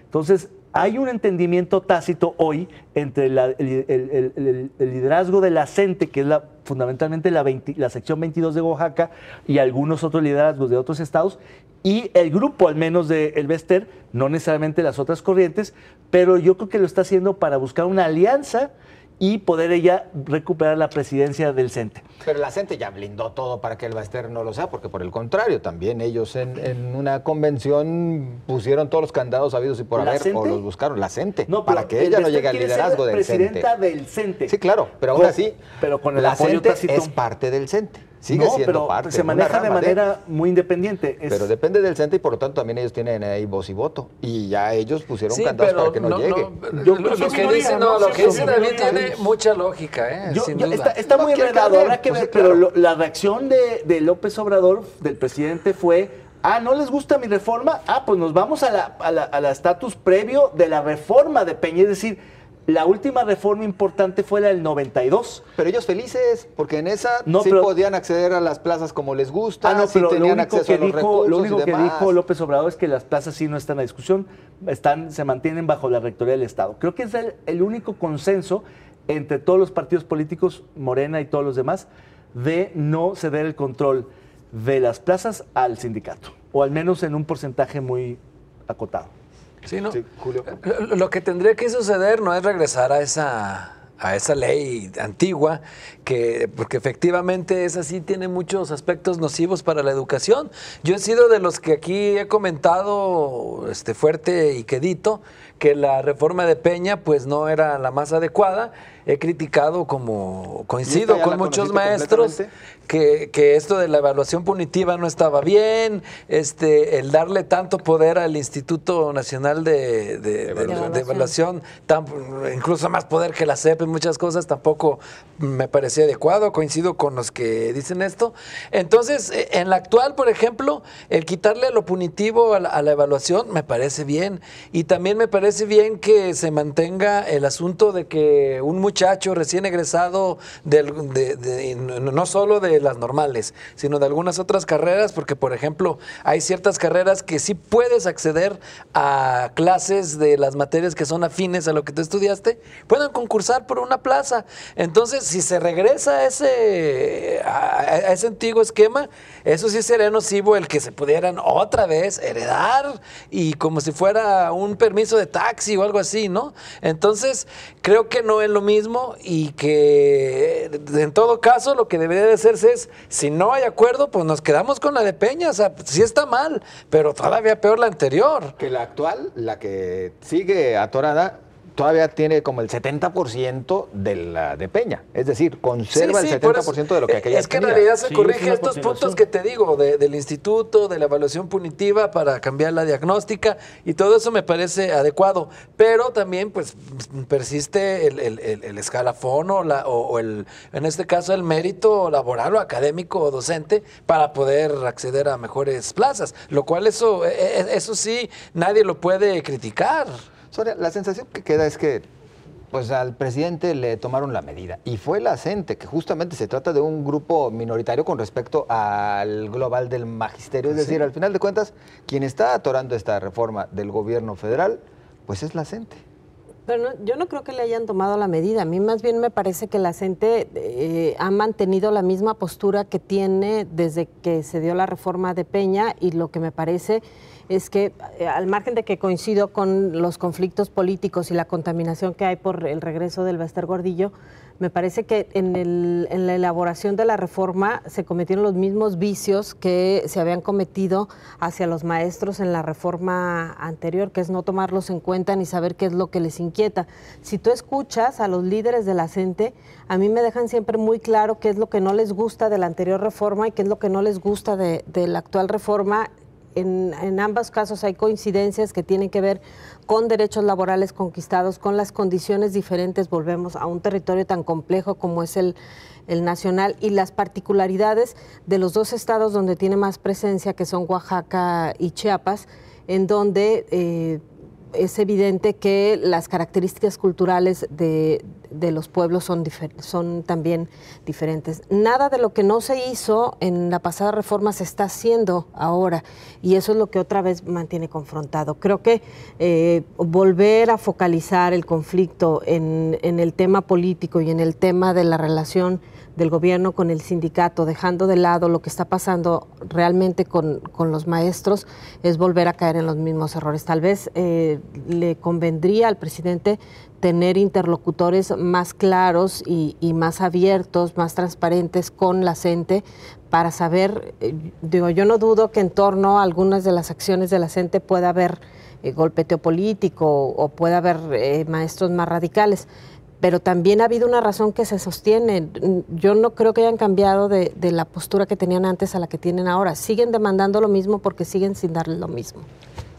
Entonces, hay un entendimiento tácito hoy entre el liderazgo de la CENTE, que es fundamentalmente la sección 22 de Oaxaca, y algunos otros liderazgos de otros estados, y el grupo, al menos de Elba Ester, no necesariamente las otras corrientes, pero yo creo que lo está haciendo para buscar una alianza y poder ella recuperar la presidencia del CENTE. Pero la CENTE ya blindó todo para que Elba Ester no lo sea, porque por el contrario, también ellos en una convención pusieron todos los candados habidos y por haber, o los buscaron, la CENTE, No, para que ella no llegue al liderazgo del CENTE. Presidenta del CENTE. Sí, claro, pero aún así, pero con el la apoyo CENTE tácito. es parte del CENTE. Sigue No, siendo pero parte. se una maneja de rama manera muy independiente. Pero depende del CENTE y por lo tanto también ellos tienen ahí voz y voto. Y ya ellos pusieron Sí, candados pero para que no llegue. Lo que dice, lo que dice David tiene mucha lógica, sin duda. Está muy No quiere enredado, cambiar, habrá que pues ver, sí, claro. pero la reacción de López Obrador, del presidente, fue: ¿no les gusta mi reforma? Pues nos vamos a la estatus previo de la reforma de Peña. Es decir, la última reforma importante fue la del 92. Pero ellos felices, porque en esa No, sí pero- podían acceder a las plazas como les gusta, No, sí pero tenían acceso a los recursos lo único y que demás. dijo López Obrador es que las plazas sí no están a discusión, se mantienen bajo la rectoría del Estado. Creo que es el único consenso entre todos los partidos políticos, Morena y todos los demás, de no ceder el control de las plazas al sindicato, o al menos en un porcentaje muy acotado. Sí, ¿no? Sí, Julio. Lo que tendría que suceder no es regresar a esa ley antigua, porque efectivamente esa sí tiene muchos aspectos nocivos para la educación. Yo he sido de los que aquí he comentado fuerte y quedito que la reforma de Peña pues no era la más adecuada. He criticado, como coincido ya con la muchos conociste maestros, que esto de la evaluación punitiva no estaba bien, el darle tanto poder al Instituto Nacional de Evaluación, incluso más poder que la SEP en muchas cosas, tampoco me parecía adecuado. Coincido con los que dicen esto. Entonces, en la actual, por ejemplo, el quitarle lo punitivo a la evaluación me parece bien, y también me parece bien que se mantenga el asunto de que un muchacho recién egresado no solo de las normales, sino de algunas otras carreras, porque por ejemplo hay ciertas carreras que sí puedes acceder a clases de las materias que son afines a lo que tú estudiaste, puedan concursar por una plaza. Entonces, si se regresa a ese antiguo esquema, eso sí sería nocivo, el que se pudieran otra vez heredar y como si fuera un permiso de taxi o algo así, ¿no? Entonces, creo que no es lo mismo, y que en todo caso lo que debería de hacerse es, si no hay acuerdo, pues nos quedamos con la de Peña. O sea, sí está mal, pero todavía peor la anterior. Que la actual, la que sigue atorada, todavía tiene como el 70% de la de Peña. Es decir, conserva el 70% de lo que aquella es que en tenía. realidad se Sí, es corrige una estos puntos continuación. que te digo, del instituto, de la evaluación punitiva para cambiar la diagnóstica, y todo eso me parece adecuado. Pero también pues persiste el escalafón en este caso el mérito laboral o académico o docente para poder acceder a mejores plazas, lo cual eso sí nadie lo puede criticar. Sonia, la sensación que queda es que pues al presidente le tomaron la medida, y fue la CENTE, que justamente se trata de un grupo minoritario con respecto al global del magisterio. Es decir, al final de cuentas, quien está atorando esta reforma del gobierno federal, pues es la CENTE. Pero yo no creo que le hayan tomado la medida. A mí más bien me parece que la CENTE ha mantenido la misma postura que tiene desde que se dio la reforma de Peña, y lo que me parece es que, al margen de que coincido con los conflictos políticos y la contaminación que hay por el regreso del Bester Gordillo, me parece que en la elaboración de la reforma se cometieron los mismos vicios que se habían cometido hacia los maestros en la reforma anterior, que es no tomarlos en cuenta ni saber qué es lo que les inquieta. Si tú escuchas a los líderes de la CENTE, a mí me dejan siempre muy claro qué es lo que no les gusta de la anterior reforma y qué es lo que no les gusta de la actual reforma. En ambos casos hay coincidencias que tienen que ver con derechos laborales conquistados, con las condiciones diferentes. Volvemos a un territorio tan complejo como es el nacional, y las particularidades de los dos estados donde tiene más presencia, que son Oaxaca y Chiapas, en donde es evidente que las características culturales de los pueblos son también diferentes. Nada de lo que no se hizo en la pasada reforma se está haciendo ahora, y eso es lo que otra vez mantiene confrontado. Creo que volver a focalizar el conflicto en el tema político y en el tema de la relación del gobierno con el sindicato, dejando de lado lo que está pasando realmente con los maestros, es volver a caer en los mismos errores. Tal vez le convendría al presidente tener interlocutores más claros y más abiertos, más transparentes con la CENTE, para saber, yo no dudo que en torno a algunas de las acciones de la CENTE pueda haber golpeteo político o pueda haber maestros más radicales, pero también ha habido una razón que se sostiene. Yo no creo que hayan cambiado de la postura que tenían antes a la que tienen ahora. Siguen demandando lo mismo porque siguen sin darles lo mismo.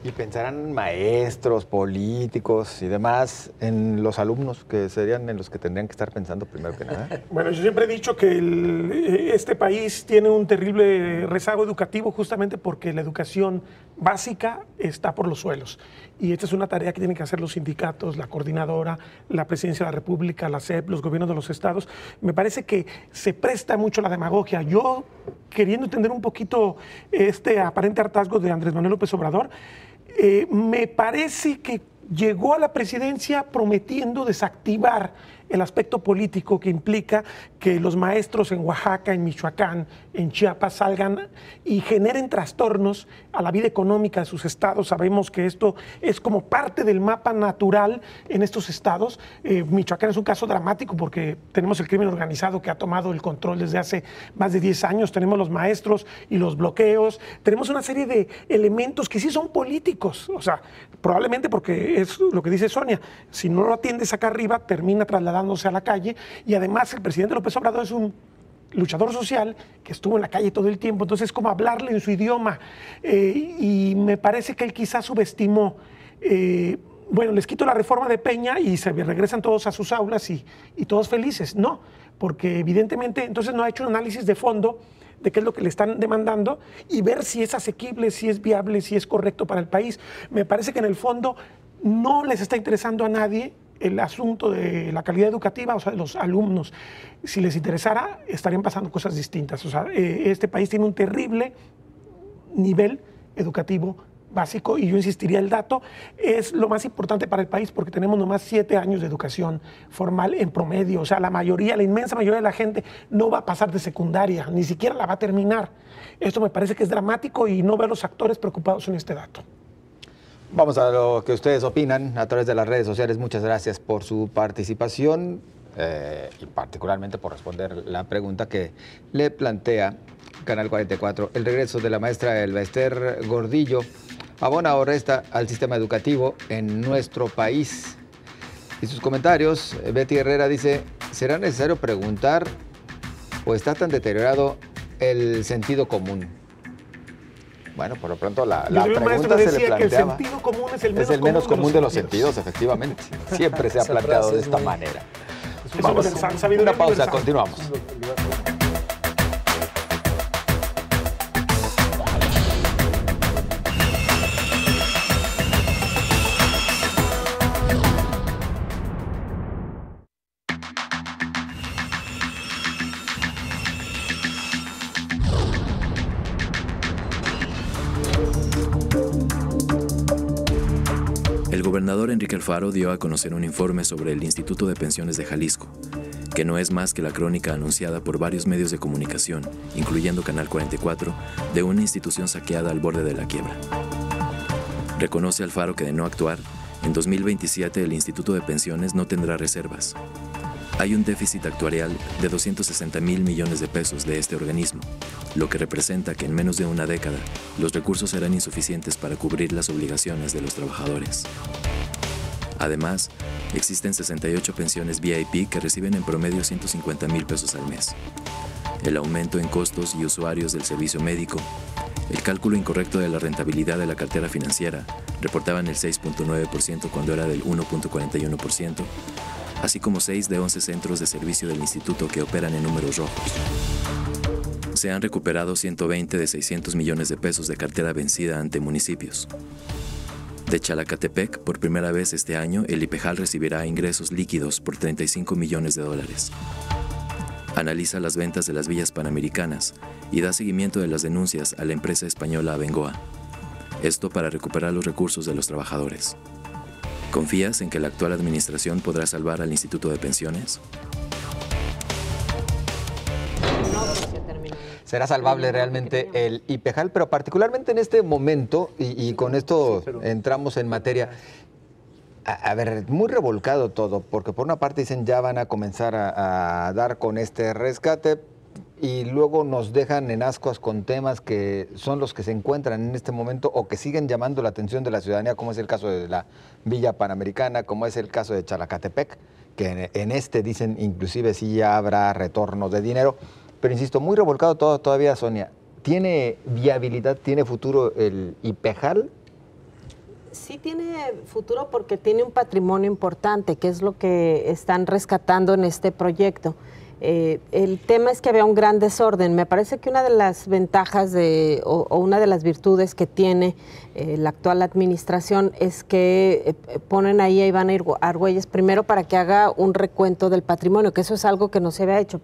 ¿Y pensarán maestros, políticos y demás en los alumnos, que serían en los que tendrían que estar pensando primero que nada? Bueno, yo siempre he dicho que este país tiene un terrible rezago educativo justamente porque la educación básica está por los suelos. Y esta es una tarea que tienen que hacer los sindicatos, la coordinadora, la Presidencia de la República, la SEP, los gobiernos de los estados. Me parece que se presta mucho la demagogia. Yo, queriendo entender un poquito este aparente hartazgo de Andrés Manuel López Obrador, me parece que llegó a la presidencia prometiendo desactivar el aspecto político que implica que los maestros en Oaxaca, en Michoacán, en Chiapas salgan y generen trastornos a la vida económica de sus estados. Sabemos que esto es como parte del mapa natural en estos estados. Michoacán es un caso dramático porque tenemos el crimen organizado que ha tomado el control desde hace más de 10 años. Tenemos los maestros y los bloqueos. Tenemos una serie de elementos que sí son políticos. O sea, probablemente porque es lo que dice Sonia, si no lo atiendes acá arriba, termina trasladándose a la calle, y además el presidente López Obrador es un luchador social que estuvo en la calle todo el tiempo, entonces es como hablarle en su idioma, y me parece que él quizás subestimó. Bueno, les quito la reforma de Peña y se regresan todos a sus aulas y todos felices. No, porque evidentemente entonces no ha hecho un análisis de fondo de qué es lo que le están demandando y ver si es asequible, si es viable, si es correcto para el país. Me parece que en el fondo no les está interesando a nadie el asunto de la calidad educativa, o sea, de los alumnos. Si les interesara, estarían pasando cosas distintas. O sea, este país tiene un terrible nivel educativo básico, y yo insistiría, el dato es lo más importante para el país porque tenemos nomás 7 años de educación formal en promedio. O sea, la inmensa mayoría de la gente no va a pasar de secundaria, ni siquiera la va a terminar. Esto me parece que es dramático y no veo a los actores preocupados en este dato. Vamos a lo que ustedes opinan a través de las redes sociales. Muchas gracias por su participación y particularmente por responder la pregunta que le plantea Canal 44. El regreso de la maestra Elba Ester Gordillo abona o resta al sistema educativo en nuestro país. Y sus comentarios, Betty Herrera dice, ¿será necesario preguntar o está tan deteriorado el sentido común? Bueno, por lo pronto la pregunta se le planteaba. Que el sentido común es el menos común de los sentidos, efectivamente. Siempre se ha planteado de esta manera. Vamos, una pausa, continuamos. El gobernador Enrique Alfaro dio a conocer un informe sobre el Instituto de Pensiones de Jalisco, que no es más que la crónica anunciada por varios medios de comunicación, incluyendo Canal 44, de una institución saqueada al borde de la quiebra. Reconoce Alfaro que de no actuar, en 2027 el Instituto de Pensiones no tendrá reservas. Hay un déficit actuarial de 260,000 millones de pesos de este organismo, lo que representa que en menos de una década los recursos serán insuficientes para cubrir las obligaciones de los trabajadores. Además, existen 68 pensiones VIP que reciben en promedio 150,000 pesos al mes. El aumento en costos y usuarios del servicio médico, el cálculo incorrecto de la rentabilidad de la cartera financiera, reportaban el 6.9% cuando era del 1.41%, así como 6 de 11 centros de servicio del instituto que operan en números rojos. Se han recuperado 120 de 600 millones de pesos de cartera vencida ante municipios. De Chalacatepec, por primera vez este año, el IPEJAL recibirá ingresos líquidos por 35 millones de dólares. Analiza las ventas de las villas panamericanas y da seguimiento de las denuncias a la empresa española Abengoa. Esto para recuperar los recursos de los trabajadores. ¿Confías en que la actual administración podrá salvar al Instituto de Pensiones? ¿Será salvable realmente el IPEJAL? Pero particularmente en este momento, y con esto entramos en materia, a ver, muy revolcado todo, porque por una parte dicen ya van a comenzar a dar con este rescate, y luego nos dejan en ascuas con temas que son los que se encuentran en este momento o que siguen llamando la atención de la ciudadanía, como es el caso de la Villa Panamericana, como es el caso de Chalacatepec, que en este dicen inclusive sí ya habrá retornos de dinero, pero insisto, muy revolcado todo todavía, Sonia. ¿Tiene viabilidad, tiene futuro el IPEJAL? Sí tiene futuro porque tiene un patrimonio importante, que es lo que están rescatando en este proyecto. El tema es que había un gran desorden. Me parece que una de las ventajas o una de las virtudes que tiene la actual administración es que ponen ahí a Iván Argüelles primero para que haga un recuento del patrimonio, que eso es algo que no se había hecho.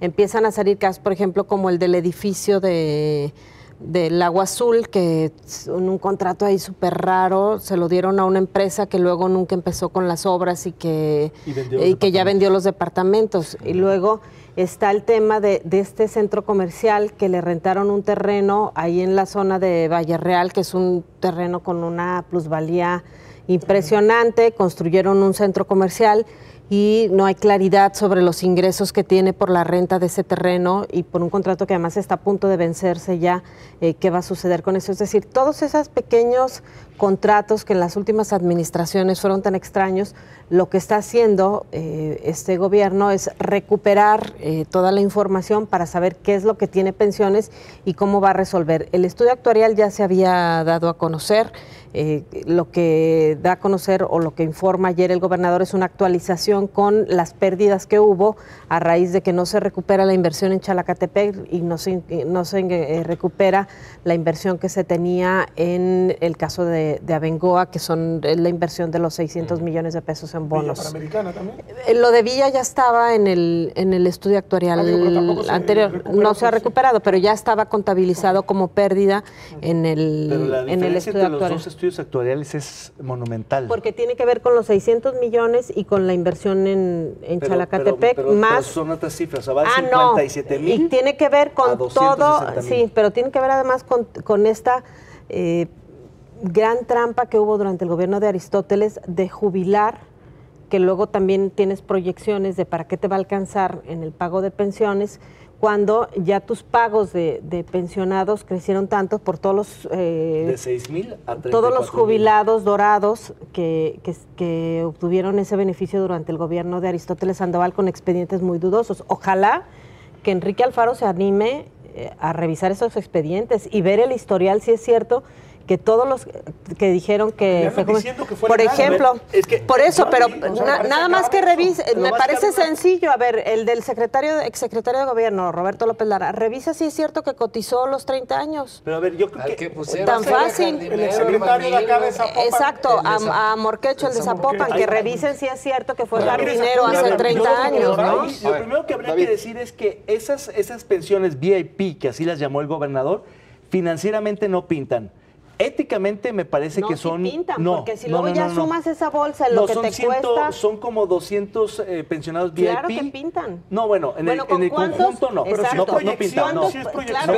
Empiezan a salir casos, por ejemplo, como el del edificio del Agua Azul, que en un contrato ahí súper raro se lo dieron a una empresa que luego nunca empezó con las obras y que ya vendió los departamentos. Y luego está el tema de este centro comercial que le rentaron un terreno ahí en la zona de Valle Real, que es un terreno con una plusvalía impresionante. Construyeron un centro comercial y no hay claridad sobre los ingresos que tiene por la renta de ese terreno y por un contrato que además está a punto de vencerse ya, ¿qué va a suceder con eso? Es decir, todos esos pequeños contratos que en las últimas administraciones fueron tan extraños, lo que está haciendo este gobierno es recuperar toda la información para saber qué es lo que tiene pensiones y cómo va a resolver. El estudio actuarial ya se había dado a conocer. Lo que da a conocer o lo que informa ayer el gobernador es una actualización con las pérdidas que hubo a raíz de que no se recupera la inversión en Chalacatepec y no se recupera la inversión que se tenía en el caso de Abengoa, que son la inversión de los 600 millones de pesos en bonos. ¿Villa Panamericana también? Lo de Villa ya estaba en el estudio actuarial anterior, no se ha recuperado, pero ya estaba contabilizado como pérdida en el estudio actuarial. Los estudios actuariales es monumental. Porque tiene que ver con los 600 millones y con la inversión en Chalacatepec, más... Pero son otras cifras, o sea, va de 57,000 y tiene que ver con todo, sí, pero tiene que ver además con esta gran trampa que hubo durante el gobierno de Aristóteles de jubilar, que luego también tienes proyecciones de para qué te va a alcanzar en el pago de pensiones, cuando ya tus pagos de pensionados crecieron tanto por todos los... de 6,000 a 34,000. Todos los jubilados dorados que obtuvieron ese beneficio durante el gobierno de Aristóteles Sandoval con expedientes muy dudosos. Ojalá que Enrique Alfaro se anime a revisar esos expedientes y ver el historial si es cierto que todos los que dijeron que por ejemplo, por eso, pero nada más que revise, me parece sencillo, a ver, el del exsecretario de gobierno, Roberto López Lara, revisa si es cierto que cotizó los 30 años. Pero a ver, yo creo que tan fácil. El exsecretario de acá de Zapopan. Exacto, a Morquecho, el de Zapopan, que revisen si es cierto que fue jardinero hace 30 años, ¿no? Lo primero que habría que decir es que esas pensiones VIP, que así las llamó el gobernador, financieramente no pintan. Éticamente me parece que son... No, sí pintan, porque si luego ya sumas esa bolsa en lo que te cuesta... Son como 200 pensionados VIP. Claro que pintan. No, bueno, en el conjunto no. Exacto. No pintan, no. Claro,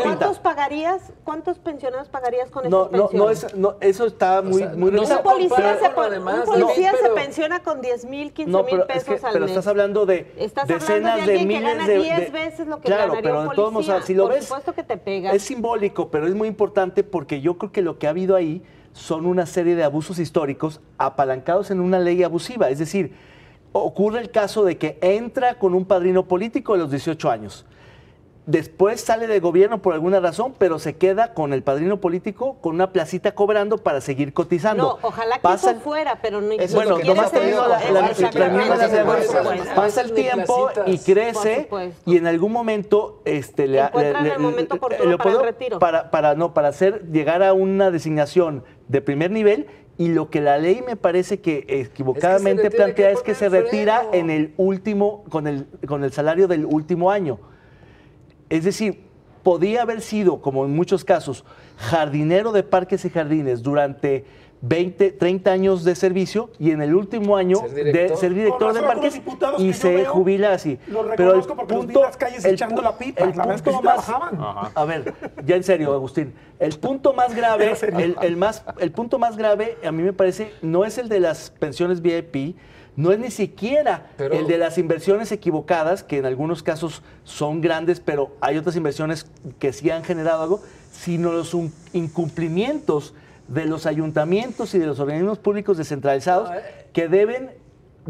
¿cuántos pensionados pagarías con esas pensiones? Eso está muy... Un policía se pensiona con 10,000, 15,000 pesos al mes. Pero estás hablando de decenas de miles de... que gana 10 veces lo que claro, ganaría pero un de todos policía. modos, si lo Por ves, supuesto que te pega. Es simbólico, pero es muy importante porque yo creo que lo que ha habido ahí son una serie de abusos históricos apalancados en una ley abusiva. Es decir, ocurre el caso de que entra con un padrino político a los 18 años. Después sale del gobierno por alguna razón, pero se queda con el padrino político con una placita cobrando para seguir cotizando. No, ojalá que eso fuera, pero no. Bueno, nomás teniendo pasa el tiempo y crece y en algún momento encuentran el momento oportuno para el retiro. Para llegar a una designación de primer nivel. Y lo que la ley me parece que equivocadamente plantea es que se retira en el último, con el salario del último año. Es decir, podía haber sido, como en muchos casos, jardinero de parques y jardines durante 20, 30 años de servicio y en el último año ser director de parques y se jubila así. Pero el punto, las calles echando la pipa, el punto más, a ver, ya en serio, Agustín, el punto más grave, el punto más grave a mí me parece no es el de las pensiones VIP. No es ni siquiera el de las inversiones equivocadas, que en algunos casos son grandes, pero hay otras inversiones que sí han generado algo, sino los incumplimientos de los ayuntamientos y de los organismos públicos descentralizados que deben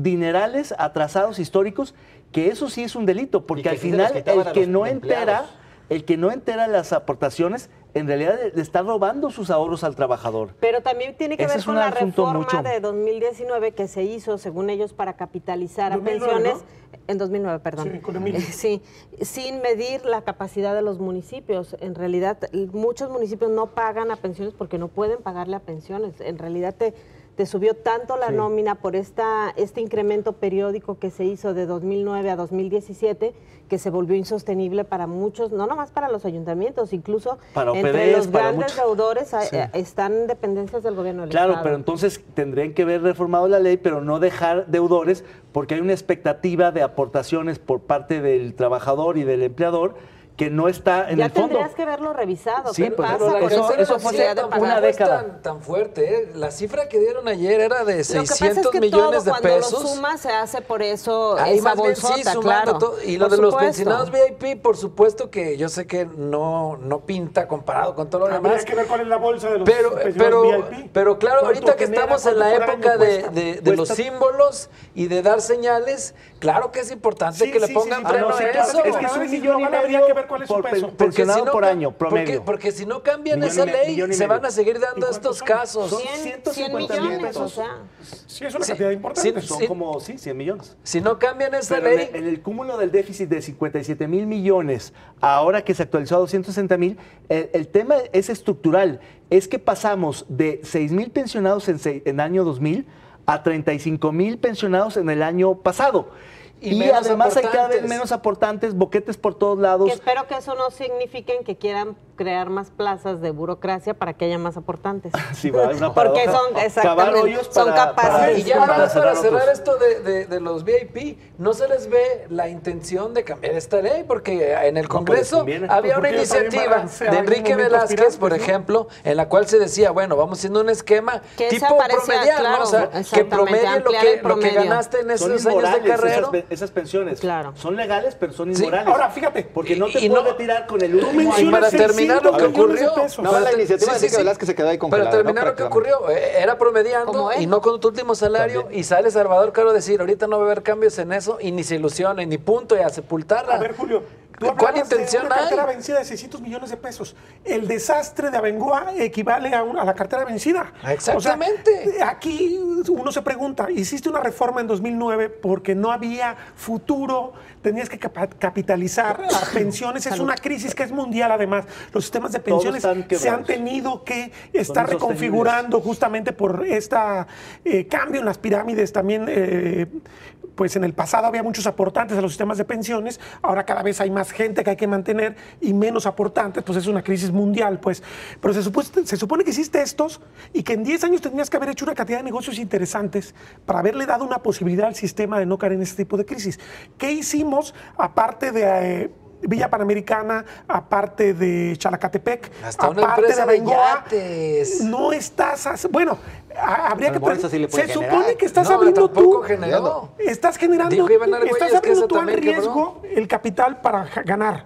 dinerales atrasados históricos, que eso sí es un delito, porque que al sí se les final quitaban a el que los no empleados. el que no entera las aportaciones, en realidad le está robando sus ahorros al trabajador. Pero también tiene que Ese ver es con un la asunto reforma mucho- de 2019 que se hizo, según ellos, para capitalizar a 2009, pensiones. ¿no? En 2009, perdón. Sí, con Emilio. Sí, sin medir la capacidad de los municipios. En realidad, muchos municipios no pagan a pensiones porque no pueden pagarle a pensiones. En realidad te subió tanto la nómina por este incremento periódico que se hizo de 2009 a 2017 que se volvió insostenible para muchos, no nomás para los ayuntamientos, incluso Para entre OPDs, los para grandes muchos. deudores están dependencias del gobierno del Claro, Estado. pero entonces tendrían que haber reformado la ley, pero no dejar deudores, porque hay una expectativa de aportaciones por parte del trabajador y del empleador que no está en ya el fondo. tendrías que verlo revisado. Sí, ¿Qué pues, pasa pero con eso- esa eso fue necesidad de hace pagar? una No es década. tan fuerte, ¿eh? La cifra que dieron ayer era de Lo que 600 pasa es que millones todo, de cuando pesos. lo suma se hace por eso Ahí esa más bien bolsota, sí, sumando claro. todo. Y lo Por de los supuesto. pensionados VIP, por supuesto que yo sé que no pinta comparado con todo lo Habría demás. que ver cuál es la bolsa de los Pero pensionados VIP. claro, ¿Cuánto ahorita que genera, estamos en la cuánto por época año cuesta? de los símbolos y de dar señales, claro que es importante Sí, que le sí, pongan sí, freno no, sí, a claro, eso. es que es un millón y Habría medio que ver cuál es su por peso. pensionado por ca- año, promedio. Porque si no cambian Millón esa y me- ley, millón y se medio. van a seguir dando ¿Y estos cuántos casos. Son 100 150 millones, pesos. o sea. Sí, es una Sí, cantidad importante. sí, Son como, 100 millones. Si no cambian esa Pero ley, en el cúmulo del déficit de 57 mil millones, ahora que se actualizó a 260 mil, el tema es estructural. Es que pasamos de 6 mil pensionados en año 2000 a 35 mil pensionados en el año pasado. Y Y, menos además hay cada vez aportantes. menos aportantes, boquetes por todos lados. Que espero que eso no signifique que quieran crear más plazas de burocracia para que haya más aportantes. Sí, va, una Porque paradoja. son, Cavar exactamente, hoyos son capaces. y ya para cerrar otros. esto de los VIP, no se les ve la intención de cambiar esta ley, porque en el pues Congreso conviene. había Pues una porque también iniciativa balancear de en algún Enrique momento Velázquez, por aspirantes, ¿no? ejemplo, en la cual se decía, bueno, vamos haciendo un esquema Que ese tipo parecía, promedial, claro, ¿no? O sea, que exactamente, promedie ampliar el lo que promedio. ganaste en Son esos años de inmorales carrera. esas pensiones. Claro. Son legales, pero son Sí. inmorales. Ahora, fíjate. Porque no te y puedes no- retirar con el Tú último año. mencionas para terminar lo que 600 millones de ocurrió. pesos. No, la iniciativa de Enrique Velázquez se quedó ahí congelada. Para terminar ¿no? lo que ocurrió, era promediando Como él. y no con tu último salario y sale Salvador Caro a decir, ahorita no va a haber cambios en eso y ni se ilusionen, ni punto, y a sepultarla. A ver, Julio, tú ¿Cuál hablabas de intención una cartera hay? vencida de 600 millones de pesos. El desastre de Abengoa equivale a la cartera vencida. Exactamente. O sea, aquí uno se pregunta, hiciste una reforma en 2009 porque no había futuro, tenías que capitalizar a pensiones. Es una crisis que es mundial además. Los sistemas de pensiones están se han quebrados. tenido que estar insostenibles. reconfigurando justamente por este cambio en las pirámides. También, pues en el pasado había muchos aportantes a los sistemas de pensiones, ahora cada vez hay más gente que hay que mantener y menos aportantes, pues es una crisis mundial, pues. Pero se supone que hiciste estos y que en 10 años tendrías que haber hecho una cantidad de negocios interesantes para haberle dado una posibilidad al sistema de no caer en este tipo de crisis. ¿Qué hicimos aparte de Villa Panamericana, aparte de Chalacatepec, Hasta una aparte empresa de Abengoa? yates. No estás... Bueno, habría A que... lo mejor eso sí le puede se generar. supone que estás No, abriendo tampoco tú... generó. Estás generando, Dijo Iván Argüelles estás que abriendo eso tú al también riesgo el capital para ganar.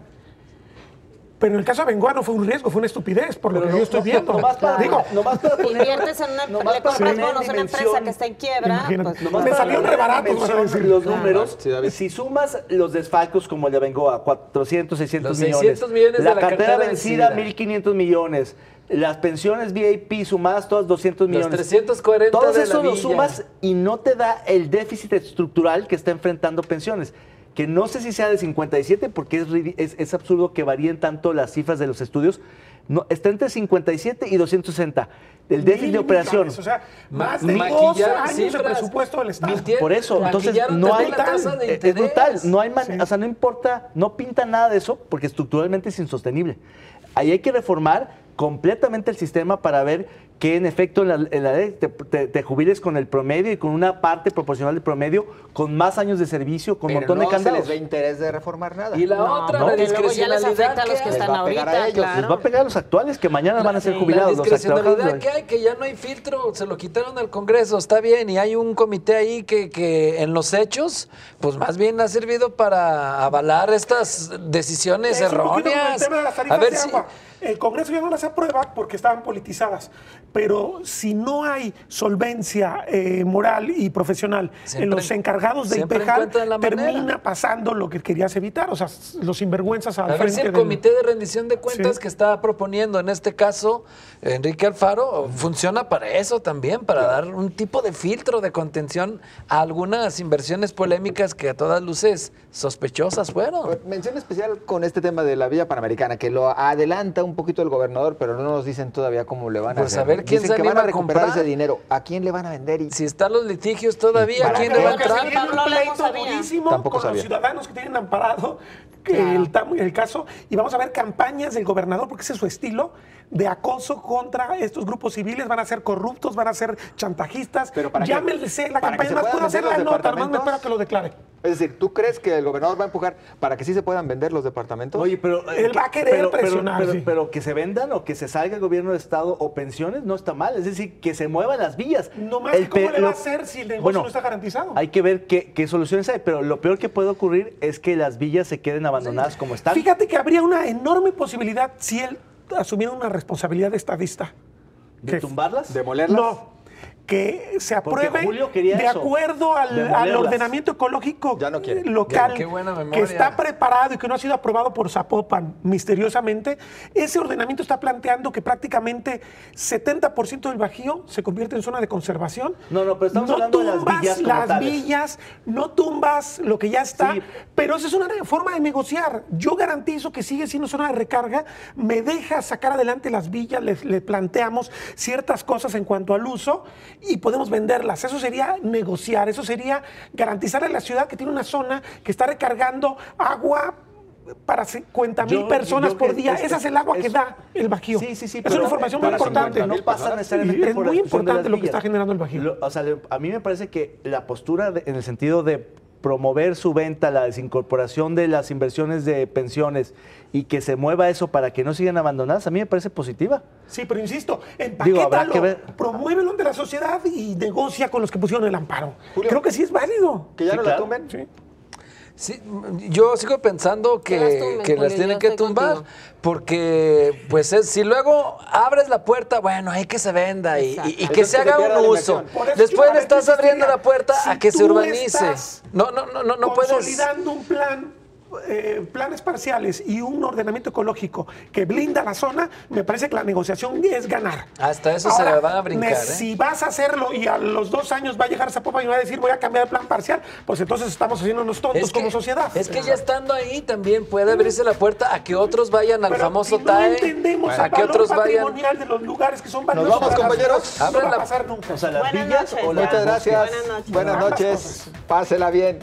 Pero en el caso de Abengoa no fue un riesgo, fue una estupidez, por lo que yo estoy viendo. Nomás para, Digo, nomás para poner- Inviertes en una, nomás le para compras poner bonos a una empresa dimensión. que está en quiebra. Imagínate. Pues, Nomás Me para salió poner rebarato, dimensión, vas a decir. los Claro. números, Sí, David. si sumas los desfalcos como el de Abengoa, 400, 600 Los millones, 600 millones de la la cartera cartera vencida, vencida, 1.500 millones, las pensiones VIP sumadas todas 200 Los millones. 340 Todos de la esos los Villa. sumas y no te da el déficit estructural que está enfrentando pensiones. Que no sé si sea de 57, porque es absurdo que varíen tanto las cifras de los estudios. No, está entre 57 y 260. El déficit de operación. millones, o sea, más de Maquillar 2 años de cifras. presupuesto del Estado. Por eso, entonces no hay la tasa de es brutal, interés. no hay o sea, no importa, no pinta nada de eso porque estructuralmente es insostenible. Ahí hay que reformar completamente el sistema para ver que en efecto en la ley te jubiles con el promedio y con una parte proporcional del promedio, con más años de servicio, con un Pero montón de no se candados. les ve interés de reformar nada. Y la no, otra, porque la luego ya les discrecionalidad afecta a los que les están va a pegar a ahorita, ellos. claro. Les va a pegar a los actuales que mañana van a ser jubilados. La Los discrecionalidad trabajadores. que hay, que ya no hay filtro, se lo quitaron al Congreso, está bien, y hay un comité ahí que en los hechos, pues más bien ha servido para avalar estas decisiones Es un poquito como el erróneas. tema de las tarifas A ver de si... agua. El Congreso ya no las aprueba porque estaban politizadas, pero si no hay solvencia moral y profesional en los encargados de IPEJAL, termina pasando lo que querías evitar, o sea, los sinvergüenzas al frente. A ver si el Comité de Rendición de Cuentas que está proponiendo en este caso Enrique Alfaro funciona para eso también, para dar un tipo de filtro de contención a algunas inversiones polémicas que a todas luces sospechosas fueron. Mención especial con este tema de la Vía Panamericana, que lo adelanta un poquito el gobernador, pero no nos dicen todavía cómo le van a hacer. Pues a ver quién Dicen se que van a anima a recuperar comprar. ese dinero. ¿A quién le van a vender? Y Si están los litigios todavía, ¿a quién le va a entrar? Viene un pleito durísimo Tampoco con sabía. los ciudadanos que tienen amparado el caso, y vamos a ver campañas del gobernador, porque ese es su estilo, de acoso contra estos grupos civiles. Van a ser corruptos, van a ser chantajistas. ¿Pero para qué? Llámense la ¿Para que campaña, se más puedan puedo hacer vender la los nota, nomás me departamentos? espero que lo declare. Es decir, ¿tú crees que el gobernador va a empujar para que sí se puedan vender los departamentos? Oye, pero Él va a querer presionar, sí. pero que se vendan o que se salga el gobierno de Estado o pensiones no está mal. Es decir, que se muevan las vías. No más, ¿cómo le va a hacer si el negocio no está garantizado? Hay que ver qué soluciones hay, pero lo peor que puede ocurrir es que las villas se queden abandonadas como están. Fíjate que habría una enorme posibilidad si él asumiera una responsabilidad de estadista. ¿De tumbarlas? ¿Demolerlas? No, que se Porque apruebe Julio quería de eso, acuerdo al demolerlas. ordenamiento ecológico Ya no quiere. local, Qué buena que memoria. está preparado y que no ha sido aprobado por Zapopan misteriosamente. Ese ordenamiento está planteando que prácticamente 70% del Bajío se convierte en zona de conservación. No, pero estamos hablando de las tumbas villas como las tales. villas, no tumbas lo que ya está, Sí. pero esa es una forma de negociar. Yo garantizo que sigue siendo zona de recarga, me deja sacar adelante las villas, le planteamos ciertas cosas en cuanto al uso y podemos venderlas. Eso sería negociar, eso sería garantizarle a la ciudad que tiene una zona que está recargando agua para 50,000 personas por día. Esa es el agua que da el Bajío. Sí. Es pero una información muy para importante. 50,000 pasa necesariamente Es por la muy expulsión de importante las lo que villas. está generando el Bajío. O sea, a mí me parece que la postura en el sentido de promover su venta, la desincorporación de las inversiones de pensiones y que se mueva eso para que no sigan abandonadas, a mí me parece positiva. Sí, pero insisto, Digo, habrá que empaquétalo, ver. promuévelo ante la sociedad y negocia con los que pusieron el amparo. Julio, Creo que sí es válido. ¿Que ya Sí, no claro. la tumben? Sí. Sí, yo sigo pensando Que las tumben, que las Julio, tienen yo que estoy tumbar, contigo. porque pues si luego abres la puerta, bueno, hay que se venda y Exacto. que se Entonces, haga que se pierda un la uso. inversión. Por eso Después yo, le a ver, estás yo abriendo insistiría, la puerta si a que se tú urbanice. estás No puedes. consolidando un plan, planes parciales y un ordenamiento ecológico que blinda la zona, me parece que la negociación es ganar. Hasta eso se la van a brincar, ¿eh? Si vas a hacerlo y a los 2 años va a llegar Zapopan y va a decir voy a cambiar el plan parcial, pues entonces estamos haciéndonos tontos como sociedad. Es que ya estando ahí también puede abrirse la puerta a que otros vayan al Pero famoso si no TAE, entendemos a el que valor otros vayan. patrimonial de los lugares que son Nos valiosos vamos, para la compañeros. ciudad, no va Abran a la- pasar nunca. O sea, las Buenas villas noches. o las Muchas gracias. Buenas noches. Buenas Ambas noches. cosas. Pásela bien.